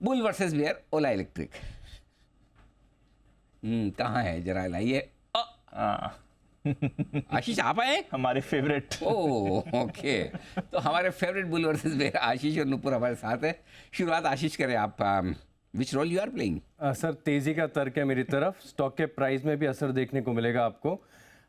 Bull versus bear ओला electric. कहाँ है जरा लाइए। आशीष आप आए, हमारे फेवरेट। ओह ओके, तो हमारे favourite bull versus bear Ashish और नुपुर हमारे साथ है। शुरुआत आशीष करें आप, which role you are playing? Sir तेजी का तर्क है मेरी तरफ, स्टॉक के प्राइस में भी असर देखने को मिलेगा आपको।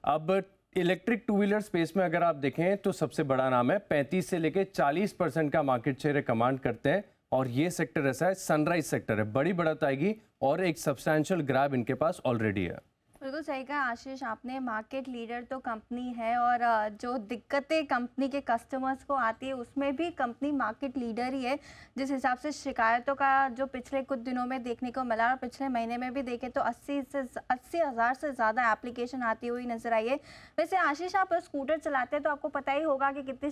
अब इलेक्ट्रिक टू व्हीलर स्पेस में अगर आप देखें तो सबसे बड़ा नाम है, 35 से लेके 40% का मार्केट शेयर कमांड करते हैं, और ये सेक्टर ऐसा है, सनराइज सेक्टर है, बड़ी बढ़त आएगी और एक सब्सटैंशियल ग्रैब इनके पास ऑलरेडी है। बिल्कुल सही कहा आशीष आपने, मार्केट लीडर तो कंपनी है और जो दिक्कतें कंपनी के कस्टमर्स को आती है उसमें भी कंपनी मार्केट लीडर ही है। जिस हिसाब से शिकायतों का जो पिछले कुछ दिनों में देखने को मिला और पिछले महीने में भी देखे तो 80,000 से ज़्यादा एप्लीकेशन आती हुई नजर आई है। वैसे आशीष आप स्कूटर चलाते हैं तो आपको पता ही होगा कि कितनी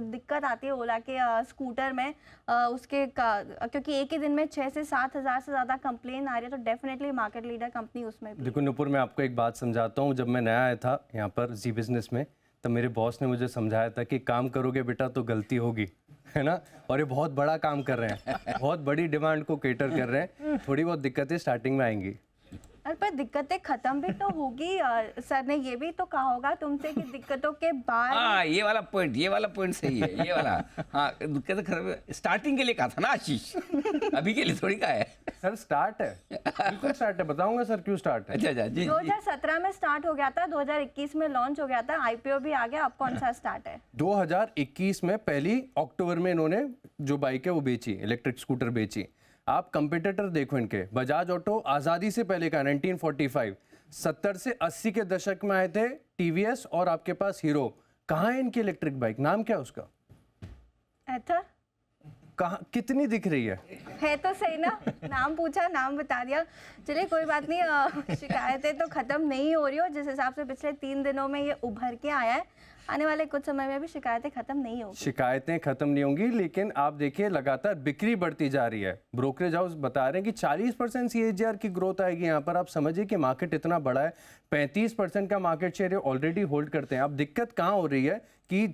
दिक्कत आती है ओला के स्कूटर में, क्योंकि एक ही दिन में 6 से 7 हज़ार से ज़्यादा कंप्लेन आ रही है, तो डेफिनेटली मार्केट लीडर कंपनी उसमें भी। देखो मैं आपको एक बात समझाता हूँ। जब मैं नया आया था यहाँ पर जी बिजनेस में, तब मेरे बॉस ने मुझे समझाया था कि काम करोगे बेटा तो गलती होगी, है ना। और ये बहुत बड़ा काम कर रहे हैं, बहुत बड़ी डिमांड को केटर कर रहे हैं, थोड़ी बहुत दिक्कतें स्टार्टिंग में आएंगी। अरे पर दिक्कतें खत्म भी तो होगी। सर ने ये भी तो कहा होगा तुमसे कि दिक्कतों के बाद। हाँ ये वाला पॉइंट सही है, ये वाला। हाँ दिक्कतें खत्म स्टार्टिंग के लिए कहा था ना आशीष, अभी के लिए थोड़ी कहा है। सर स्टार्ट है, बिल्कुल स्टार्ट है, बताऊंगा सर क्यों स्टार्ट है। अच्छा जी। 2017 में स्टार्ट हो गया था, 2021 में लॉन्च हो गया था, आईपीओ भी आ गया, अब कौन सा स्टार्ट है? 2021 में पहली अक्टूबर में इन्होंने जो बाइक है वो बेची, इलेक्ट्रिक स्कूटर बेची। आप कंपटीटर देखो इनके, बजाज ऑटो आज़ादी से पहले का 1945, 70 से 80 के दशक में आए थे टीवीएस, और आपके पास हीरो। कहाँ है इनकी इलेक्ट्रिक बाइक, नाम क्या है उसका? एथर। कहाँ, कितनी दिख रही है तो सही ना, नाम पूछा नाम बता दिया। चलिए कोई बात नहीं, शिकायतें तो खत्म नहीं हो रही हो, जिस हिसाब से पिछले 3 दिनों में ये उभर के आया है, आने वाले कुछ समय में भी शिकायतें खत्म नहीं होंगी। शिकायतें खत्म नहीं होंगी, लेकिन आप देखिए लगातार बिक्री बढ़ती जा रही है। ब्रोकरेज हाउस बता रहे हैं कि 40% CAGR की ग्रोथ आएगी यहाँ पर। आप समझिए कि मार्केट इतना बड़ा है, 35% का मार्केट शेयर ऑलरेडी होल्ड करते हैं। अब दिक्कत कहाँ हो रही है कि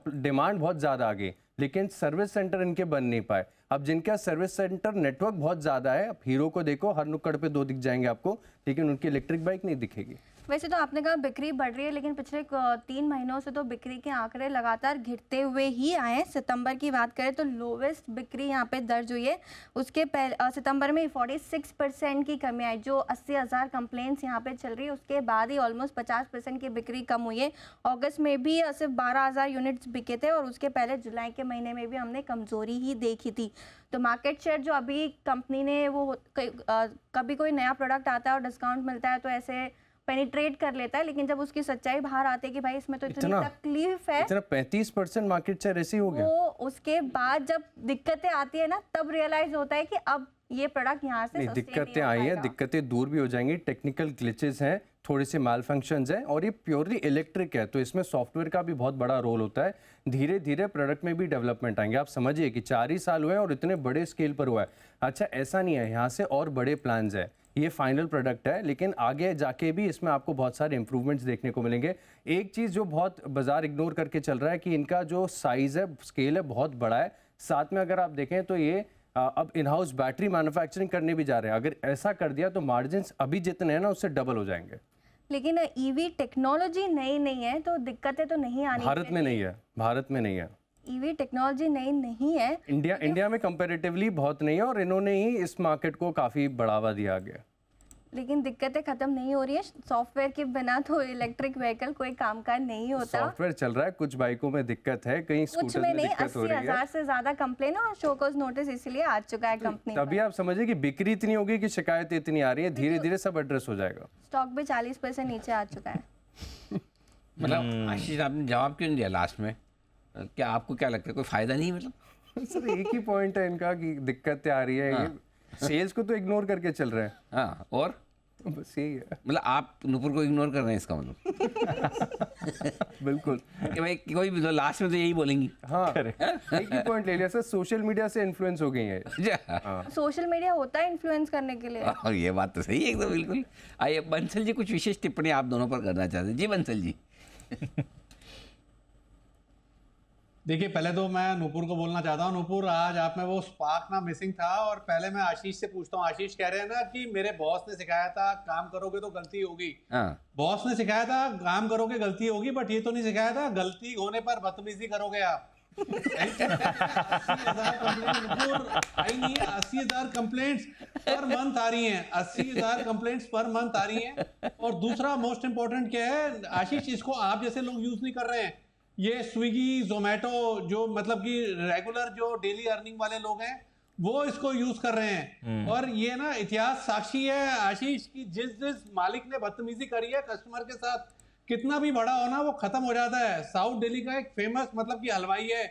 डिमांड बहुत ज़्यादा आ गई, लेकिन सर्विस सेंटर इनके बन नहीं पाए। अब जिनका सर्विस सेंटर नेटवर्क बहुत ज़्यादा है, अब हीरो को देखो हर नुक्कड़ पे 2 दिख जाएंगे आपको, लेकिन उनकी इलेक्ट्रिक बाइक नहीं दिखेगी। वैसे तो आपने कहा बिक्री बढ़ रही है, लेकिन पिछले 3 महीनों से तो बिक्री के आंकड़े लगातार गिरते हुए ही आए हैं। सितंबर की बात करें तो लोवेस्ट बिक्री यहाँ पे दर्ज हुई है, उसके पहले सितंबर में 46% की कमी आई। जो 80,000 कंप्लेंट्स यहाँ पे चल रही है उसके बाद ही ऑलमोस्ट 50% की बिक्री कम हुई है। अगस्त में भी सिर्फ 12,000 यूनिट्स बिके थे, और उसके पहले जुलाई के महीने में भी हमने कमजोरी ही देखी थी। तो मार्केट शेयर जो अभी कंपनी ने वो कभी कोई नया प्रोडक्ट आता है और डिस्काउंट मिलता है तो ऐसे पेनिट्रेट कर लेता है, लेकिन जब उसकी सच्चाई बाहर आती है कि भाई इसमें तो इतनी तकलीफ है, इतना 35% मार्केट शेयर ऐसे ही हो गया। वो उसके बाद जब दिक्कतें आती है ना, तब रियलाइज होता है कि अब ये प्रोडक्ट यहाँ से दिक्कतें आई हैं, दिक्कतें दूर भी हो जाएंगी। टेक्निकल ग्लिचेस हैं, थोड़े से माल फंक्शंस हैं, और ये प्योरली इलेक्ट्रिक है तो इसमें सॉफ्टवेयर का भी बहुत बड़ा रोल होता है। धीरे धीरे प्रोडक्ट में भी डेवलपमेंट आएंगे। आप समझिए कि 4 ही साल हुए हैं और इतने बड़े स्केल पर हुआ है। अच्छा ऐसा नहीं है, यहाँ से और बड़े प्लान्स है। ये फाइनल प्रोडक्ट है, लेकिन आगे जाके भी इसमें आपको बहुत सारे इंप्रूवमेंट्स देखने को मिलेंगे। एक चीज़ जो बहुत बाजार इग्नोर करके चल रहा है कि इनका जो साइज़ है, स्केल है, बहुत बड़ा है। साथ में अगर आप देखें तो ये अब इन हाउस बैटरी मैन्युफैक्चरिंग करने भी जा रहे हैं। अगर ऐसा कर दिया तो मार्जिन्स अभी जितने हैं ना उससे डबल हो जाएंगे। लेकिन ईवी टेक्नोलॉजी नई नहीं है तो दिक्कतें तो नहीं आनी। भारत में नहीं है, भारत में नहीं है। ईवी टेक्नोलॉजी नई नहीं है, इंडिया में कंपैरेटिवली बहुत नहीं है, और इन्होंने ही इस मार्केट को काफ़ी बढ़ावा दिया गया। लेकिन दिक्कतें खत्म नहीं हो रही है। सॉफ्टवेयर के बिना तो इलेक्ट्रिक व्हीकल कोई काम का नहीं होता। सॉफ्टवेयर चल रहा है, कुछ बाइकों में दिक्कत है, कहीं स्कूटर में दिक्कत हो रही है। 80,000 से ज्यादा कंप्लेन और शो कॉज नोटिस इसलिए आ चुका है कंपनी। तभी आप समझिए कि बिक्री इतनी होगी कि शिकायतें इतनी आ रही है, धीरे धीरे सब एड्रेस हो जाएगा। स्टॉक भी 40% नीचे आ चुका है। मतलब आशीष आपने जवाब क्यों नहीं दिया लास्ट में? क्या आपको क्या लगता है कोई फायदा नहीं? मतलब सर एक ही पॉइंट है इनका कि दिक्कतें आ रही है, सेल्स को तो इग्नोर करके चल रहे हैं। हाँ, और बस यही है। मतलब आप नुपुर को इग्नोर कर रहे हैं इसका मतलब? बिल्कुल कि भाई कोई भी लास्ट में तो यही बोलेंगी। हाँ एक ही पॉइंट ले लिया सर, सोशल मीडिया से इन्फ्लुएंस हो गई है। सोशल मीडिया होता है इन्फ्लुएंस करने के लिए। ये बात तो सही है एकदम बिल्कुल। आइए बंसल जी, कुछ विशेष टिप्पणी आप दोनों पर करना चाहते हैं? जी बंसल जी। देखिए, पहले तो मैं नूपुर को बोलना चाहता हूँ, नूपुर आज आप में वो स्पार्क ना मिसिंग था। और पहले मैं आशीष से पूछता हूँ, आशीष कह रहे हैं ना कि मेरे बॉस ने सिखाया था काम करोगे तो गलती होगी। हाँ बॉस ने सिखाया था काम करोगे गलती होगी, बट ये तो नहीं सिखाया था गलती होने पर बदतमीजी करोगे आप। 80,000 कंप्लेंट्स पर मंथ आ रही हैं, 80,000 कंप्लेंट्स पर मंथ आ रही हैं। और दूसरा मोस्ट इंपॉर्टेंट क्या है आशीष, इसको आप जैसे लोग यूज नहीं कर रहे हैं। ये स्विगी जोमेटो जो मतलब कि रेगुलर जो डेली अर्निंग वाले लोग हैं वो इसको यूज कर रहे हैं। और ये ना इतिहास साक्षी है आशीष की, जिस मालिक ने बदतमीजी करी है कस्टमर के साथ, कितना भी बड़ा होना वो खत्म हो जाता है। साउथ दिल्ली का एक फेमस मतलब कि हलवाई है,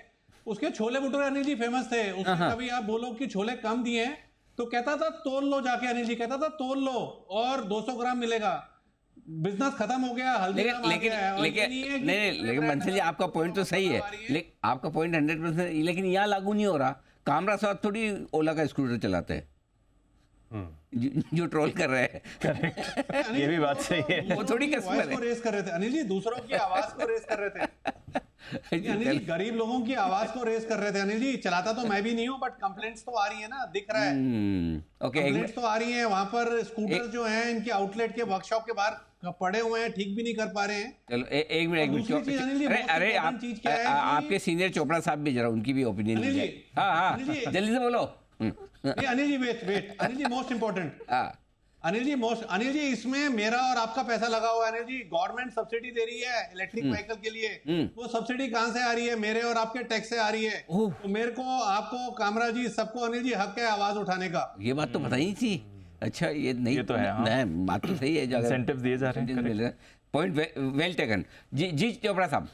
उसके छोले भटूरे अनिल जी फेमस थे। उसके कभी आप बोलो कि छोले कम दिए हैं तो कहता था तोल लो जाके, अनिल जी कहता था तोल लो और 200 ग्राम मिलेगा। बिजनेस खत्म हो गया, हल्दीराम आ गया है। और ये नहीं है कि लेकिन बंसल जी आपका पॉइंट तो सही है, लेकिन आपका पॉइंट 100%, लेकिन यहाँ लागू नहीं हो रहा। कामरा साहब थोड़ी ओला का स्कूटर चलाते हैं जो ट्रोल कर रहे हैं। ये भी बात सही है। वो थोड़ी कस्टमर वॉइस को रेस कर रहे थे अनिल जी, दूसरों की आवाज को रेस कर रहे थे अनिल जी, गरीब लोगों की आवाज को रेस कर रहे थे अनिल जी। चलाता तो मैं भी नहीं हूँ, बट कंप्लेंट्स तो आ रही है ना, दिख रहा है। ओके कंप्लेंट्स तो आ रही है। वहां पर स्कूटर जो हैं इनके आउटलेट के वर्कशॉप के बाहर पड़े हुए हैं, ठीक भी नहीं कर पा रहे हैं। चलो एक मिनट दूसरी चीज अनिल जी, अरे most अरे important आप चीज क्या है आपके सीनियर चोपड़ा साहब भी जरा उनकी भी ओपिनियन अनिल जी, लीजिए। हाँ हाँ अनिल जी, जल्दी से बोलो। नहीं Anil ji wait Anil ji, most important हाँ अनिल जी इसमें मेरा और आपका पैसा लगा हुआ है अनिल जी। गवर्नमेंट सब्सिडी दे रही है इलेक्ट्रिक व्हीकल के लिए। वो सब्सिडी कहां से आ रही है? मेरे और आपके टैक्स से आ रही है। तो मेरे को, आपको, कामरा जी, सबको अनिल जी हक है आवाज उठाने का। ये बात तो पता ही थी। अच्छा ये नहीं, ये तो है, हाँ। नहीं, बात तो सही है। Incentives दिए जा रहे हैं, पॉइंट वेल टेकन। जी चोपड़ा साहब।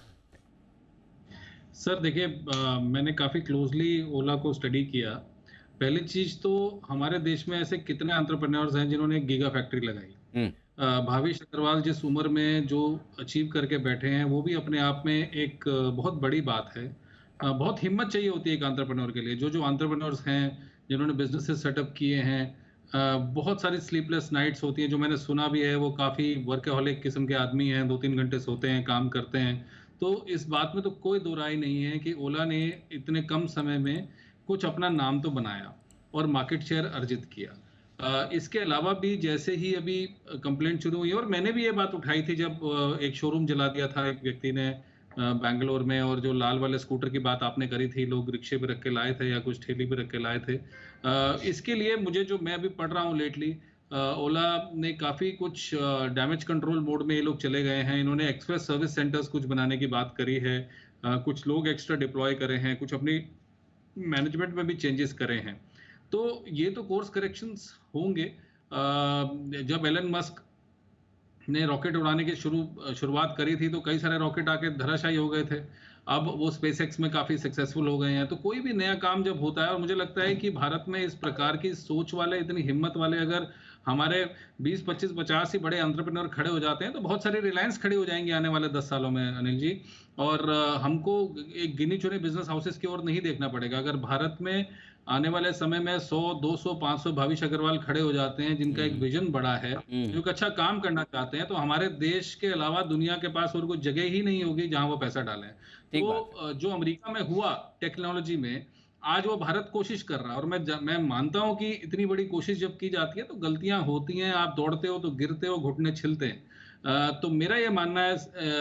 सर देखिए, मैंने काफ़ी क्लोजली ओला को स्टडी किया। पहली चीज़ तो हमारे देश में ऐसे कितने एंटरप्रेन्योर्स हैं जिन्होंने एक गीगा फैक्ट्री लगाई। भावेश अग्रवाल जिस उम्र में जो अचीव करके बैठे हैं वो भी अपने आप में एक बहुत बड़ी बात है। बहुत हिम्मत चाहिए होती है एक एंटरप्रेन्योर के लिए। जो एंटरप्रेन्योर्स हैं जिन्होंने बिजनेसेस सेटअप किए हैं, बहुत सारी स्लीपलेस नाइट्स होती हैं। जो मैंने सुना भी है वो काफ़ी वर्कहोलिक किस्म के आदमी हैं, 2-3 घंटे सोते हैं, काम करते हैं। तो इस बात में तो कोई दो राय नहीं है कि ओला ने इतने कम समय में कुछ अपना नाम तो बनाया और मार्केट शेयर अर्जित किया। इसके अलावा भी जैसे ही अभी कंप्लेंट शुरू हुई, और मैंने भी ये बात उठाई थी जब एक शोरूम जला दिया था एक व्यक्ति ने बैंगलोर में, और जो लाल वाले स्कूटर की बात आपने करी थी, लोग रिक्शे पे रख के लाए थे या कुछ ठेली पे रख के लाए थे। इसके लिए मुझे, जो मैं अभी पढ़ रहा हूँ लेटली, ओला ने काफ़ी कुछ डैमेज कंट्रोल मोड में ये लोग चले गए हैं। इन्होंने एक्सप्रेस सर्विस सेंटर्स कुछ बनाने की बात करी है, कुछ लोग एक्स्ट्रा डिप्लॉय करे हैं, कुछ अपनी मैनेजमेंट में भी चेंजेस करे हैं। तो ये तो कोर्स करेक्शंस होंगे। जब एलन मस्क ने रॉकेट उड़ाने की शुरुआत करी थी तो कई सारे रॉकेट आके धराशायी हो गए थे। अब वो स्पेसएक्स में काफ़ी सक्सेसफुल हो गए हैं। तो कोई भी नया काम जब होता है, और मुझे लगता है कि भारत में इस प्रकार की सोच वाले, इतनी हिम्मत वाले अगर हमारे 20, 25, 50 ही बड़े एंटरप्रेन्योर खड़े हो जाते हैं तो बहुत सारी रिलायंस खड़ी हो जाएंगी आने वाले 10 सालों में अनिल जी। और हमको एक गिनी चुने बिजनेस हाउसेस की ओर नहीं देखना पड़ेगा। अगर भारत में आने वाले समय में 100, 200, 500 भावेश अग्रवाल खड़े हो जाते हैं जिनका एक विजन बड़ा है, जो एक अच्छा काम करना चाहते हैं, तो हमारे देश के अलावा दुनिया के पास और कोई जगह ही नहीं होगी जहां वो पैसा डालें। तो जो अमेरिका में हुआ टेक्नोलॉजी में, आज वो भारत कोशिश कर रहा है। और मैं मानता हूं कि इतनी बड़ी कोशिश जब की जाती है तो गलतियां होती हैं। आप दौड़ते हो तो गिरते हो, घुटने छिलते हैं। तो मेरा ये मानना है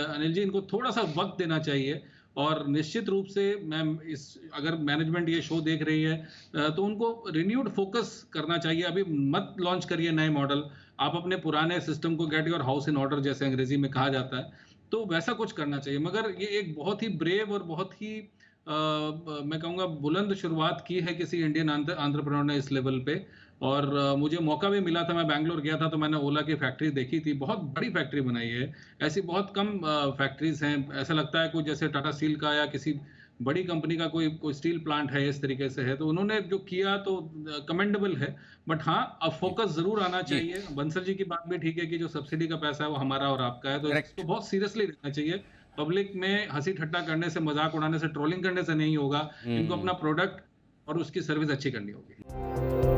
अनिल जी, इनको थोड़ा सा वक्त देना चाहिए। और निश्चित रूप से अगर मैनेजमेंट ये शो देख रही है तो उनको रिन्यूड फोकस करना चाहिए। अभी मत लॉन्च करिए नए मॉडल, आप अपने पुराने सिस्टम को get your house in order जैसे अंग्रेजी में कहा जाता है, तो वैसा कुछ करना चाहिए। मगर ये एक बहुत ही ब्रेव और बहुत ही मैं कहूँगा बुलंद शुरुआत की है किसी इंडियन एंटरप्रेन्योर ने इस लेवल पे। और मुझे मौका भी मिला था, मैं बैंगलोर गया था तो मैंने ओला की फैक्ट्री देखी थी। बहुत बड़ी फैक्ट्री बनाई है। ऐसी बहुत कम फैक्ट्रीज हैं। ऐसा लगता है कोई जैसे टाटा स्टील का या किसी बड़ी कंपनी का कोई स्टील प्लांट है, इस तरीके से है। तो उन्होंने जो किया तो कमेंडेबल है। बट हाँ, अब फोकस जरूर आना चाहिए। बंसल जी की बात भी ठीक है कि जो सब्सिडी का पैसा है वो हमारा और आपका है, तो इसको बहुत सीरियसली लेना चाहिए। पब्लिक में हंसी ठट्टा करने से, मजाक उड़ाने से, ट्रोलिंग करने से नहीं होगा। इनको अपना प्रोडक्ट और उसकी सर्विस अच्छी करनी होगी।